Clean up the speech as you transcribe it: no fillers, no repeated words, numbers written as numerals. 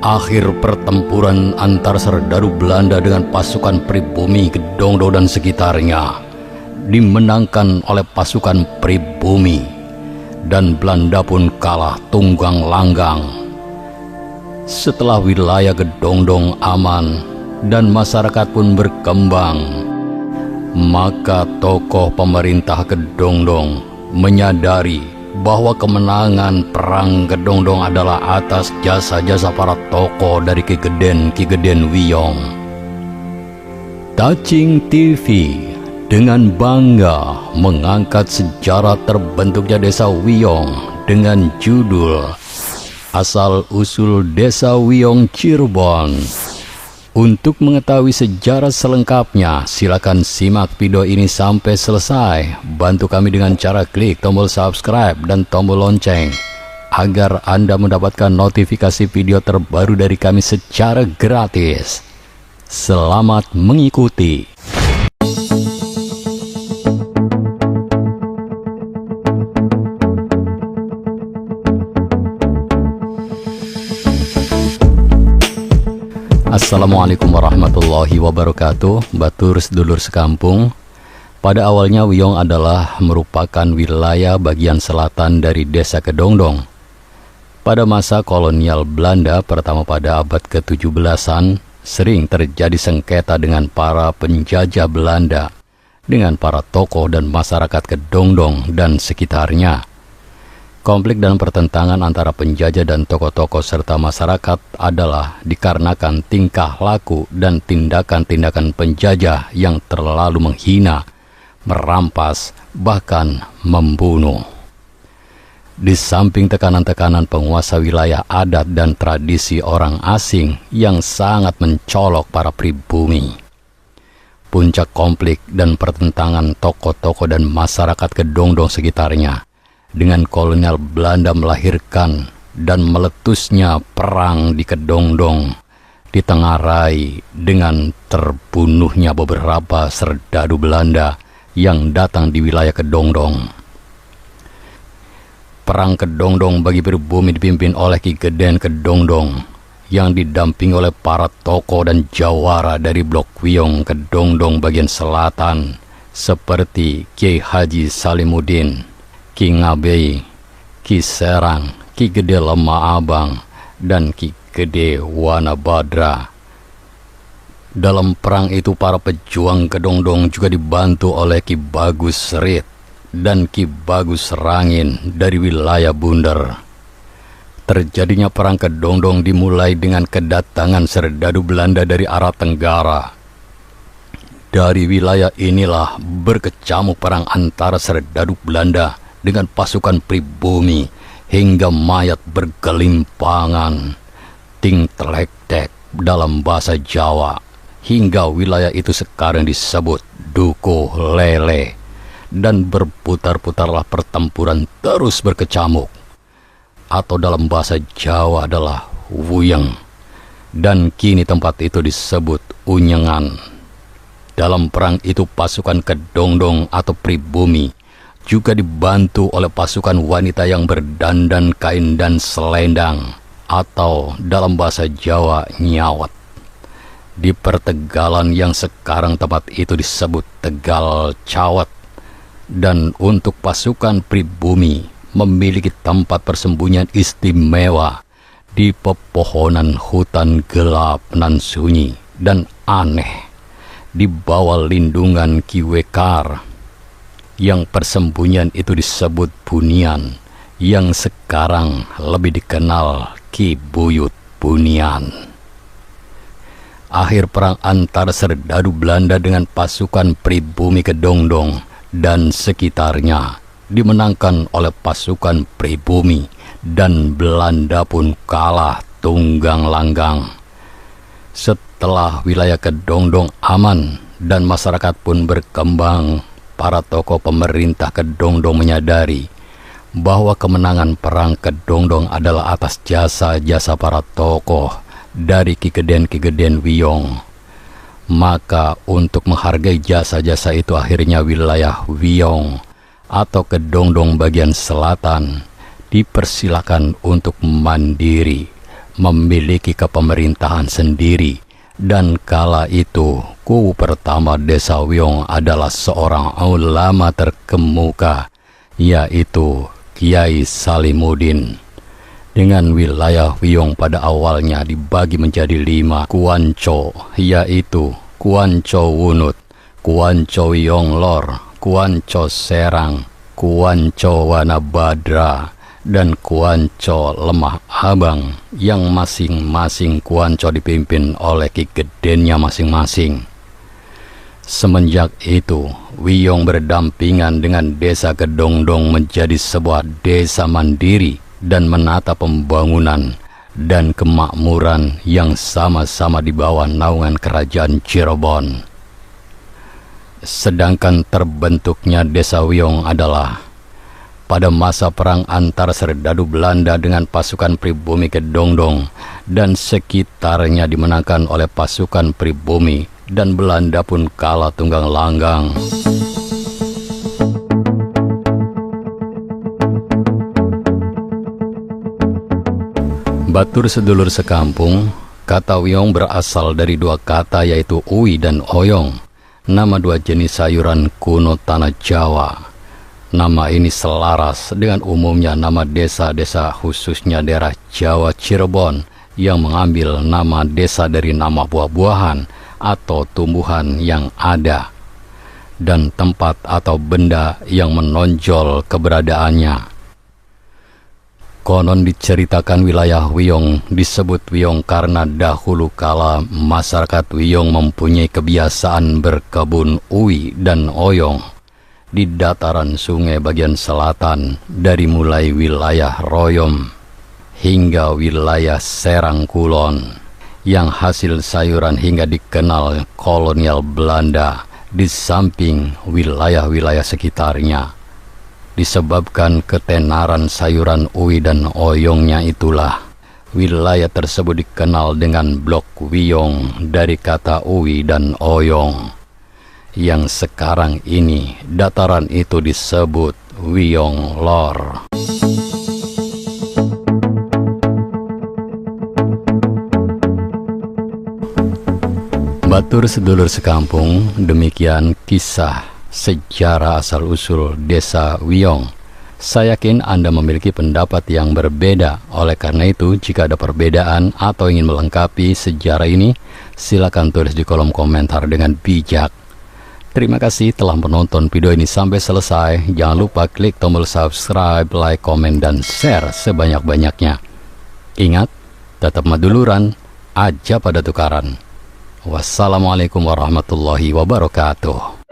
Akhir pertempuran antara serdadu Belanda dengan pasukan pribumi Kedongdo dan sekitarnya dimenangkan oleh pasukan pribumi, dan Belanda pun kalah tunggang langgang. Setelah wilayah Kedongdong aman dan masyarakat pun berkembang, maka tokoh pemerintah Kedongdong menyadari bahwa kemenangan perang Kedongdong adalah atas jasa-jasa para tokoh dari Ki Geden Wiyong. Tacing TV dengan bangga mengangkat sejarah terbentuknya Desa Wiyong dengan judul Asal-usul Desa Wiyong Cirebon. Untuk mengetahui sejarah selengkapnya, silakan simak video ini sampai selesai. Bantu kami dengan cara klik tombol subscribe dan tombol lonceng agar Anda mendapatkan notifikasi video terbaru dari kami secara gratis. Selamat mengikuti. Assalamualaikum warahmatullahi wabarakatuh. Batur sedulur sekampung. Pada awalnya Wiyong adalah merupakan wilayah bagian selatan dari Desa Kedongdong. Pada masa kolonial Belanda pertama pada abad ke-17-an, sering terjadi sengketa dengan para penjajah Belanda dengan para tokoh dan masyarakat Kedongdong dan sekitarnya. Konflik dan pertentangan antara penjajah dan tokoh-tokoh serta masyarakat adalah dikarenakan tingkah laku dan tindakan-tindakan penjajah yang terlalu menghina, merampas, bahkan membunuh. Di samping tekanan-tekanan penguasa wilayah adat dan tradisi orang asing yang sangat mencolok para pribumi, puncak konflik dan pertentangan tokoh-tokoh dan masyarakat Kedongdong sekitarnya dengan kolonial Belanda melahirkan dan meletusnya perang di Kedongdong, ditengarai dengan terbunuhnya beberapa serdadu Belanda yang datang di wilayah Kedongdong. Perang Kedongdong bagi pribumi dipimpin oleh Ki Geden Kedongdong yang didampingi oleh para tokoh dan jawara dari Blok Wiyong Kedongdong bagian selatan seperti Kiai Haji Salimuddin, Ki Ngabei, Ki Serang, Ki Gede Lemah Abang, dan Ki Gede Wanabadra. Dalam perang itu para pejuang Kedongdong juga dibantu oleh Ki Bagus Serit dan Ki Bagus Rangin dari wilayah Bunder. Terjadinya perang Kedongdong dimulai dengan kedatangan serdadu Belanda dari arah Tenggara. Dari wilayah inilah berkecamuk perang antara serdadu Belanda dengan pasukan pribumi hingga mayat bergelimpangan, ting telek-tek dalam bahasa Jawa, hingga wilayah itu sekarang disebut Dukuh Lele, dan berputar-putarlah pertempuran terus berkecamuk, atau dalam bahasa Jawa adalah Wuyeng, dan kini tempat itu disebut Unyengan. Dalam perang itu pasukan Kedongdong atau pribumi juga dibantu oleh pasukan wanita yang berdandan kain dan selendang, atau dalam bahasa Jawa Nyawat. Di pertegalan yang sekarang tempat itu disebut Tegal Cawat, dan untuk pasukan pribumi memiliki tempat persembunyian istimewa di pepohonan hutan gelap nan sunyi dan aneh di bawah lindungan Ki Wekar, yang persembunyian itu disebut Bunian, yang sekarang lebih dikenal Ki Buyut Bunian. Akhir perang antara serdadu Belanda dengan pasukan pribumi Kedongdong dan sekitarnya dimenangkan oleh pasukan pribumi, dan Belanda pun kalah tunggang langgang. Setelah wilayah Kedongdong aman dan masyarakat pun berkembang, para tokoh pemerintah Kedongdong menyadari bahwa kemenangan perang Kedongdong adalah atas jasa-jasa para tokoh dari Ki Geden Wiyong. Maka untuk menghargai jasa-jasa itu akhirnya wilayah Wiyong atau Kedongdong bagian selatan dipersilakan untuk mandiri memiliki kepemerintahan sendiri, dan kala itu kubu pertama Desa Wiyong adalah seorang ulama terkemuka, yaitu Kiai Salimuddin. Dengan wilayah Wiyong pada awalnya dibagi menjadi 5 kuanco, yaitu Kuanco Wunut, Kuanco Wiyong Lor, Kuanco Serang, Kuanco Wanabadra, dan Kuanco Lemah Abang, yang masing-masing kuanco dipimpin oleh ki gedennya masing-masing. Semenjak itu, Wiyong berdampingan dengan Desa Kedongdong menjadi sebuah desa mandiri dan menata pembangunan dan kemakmuran yang sama-sama di bawah naungan kerajaan Cirebon. Sedangkan terbentuknya Desa Wiyong adalah pada masa perang antara Serdadu Belanda dengan pasukan pribumi Kedongdong, dan sekitarnya dimenangkan oleh pasukan pribumi, dan Belanda pun kalah tunggang langgang. Batur sedulur sekampung, kata Wiyong berasal dari 2 kata, yaitu uwi dan oyong, nama 2 jenis sayuran kuno tanah Jawa. Nama ini selaras dengan umumnya nama desa-desa khususnya daerah Jawa Cirebon yang mengambil nama desa dari nama buah-buahan atau tumbuhan yang ada dan tempat atau benda yang menonjol keberadaannya. Konon diceritakan wilayah Wiyong disebut Wiyong karena dahulu kala masyarakat Wiyong mempunyai kebiasaan berkebun uwi dan oyong di dataran sungai bagian selatan, dari mulai wilayah Royom hingga wilayah Serang Kulon, yang hasil sayuran hingga dikenal kolonial Belanda di samping wilayah-wilayah sekitarnya. Disebabkan ketenaran sayuran uwi dan oyongnya itulah, wilayah tersebut dikenal dengan Blok Wiyong dari kata uwi dan oyong. Yang sekarang ini dataran itu disebut Wiyong Lor. Batur sedulur sekampung, demikian kisah sejarah asal-usul Desa Wiyong. Saya yakin Anda memiliki pendapat yang berbeda. Oleh karena itu, jika ada perbedaan atau ingin melengkapi sejarah ini, silakan tulis di kolom komentar dengan bijak. Terima kasih telah menonton video ini sampai selesai. Jangan lupa klik tombol subscribe, like, komen, dan share sebanyak-banyaknya. Ingat, tetap maduluran, aja pada tukaran. Wassalamualaikum warahmatullahi wabarakatuh.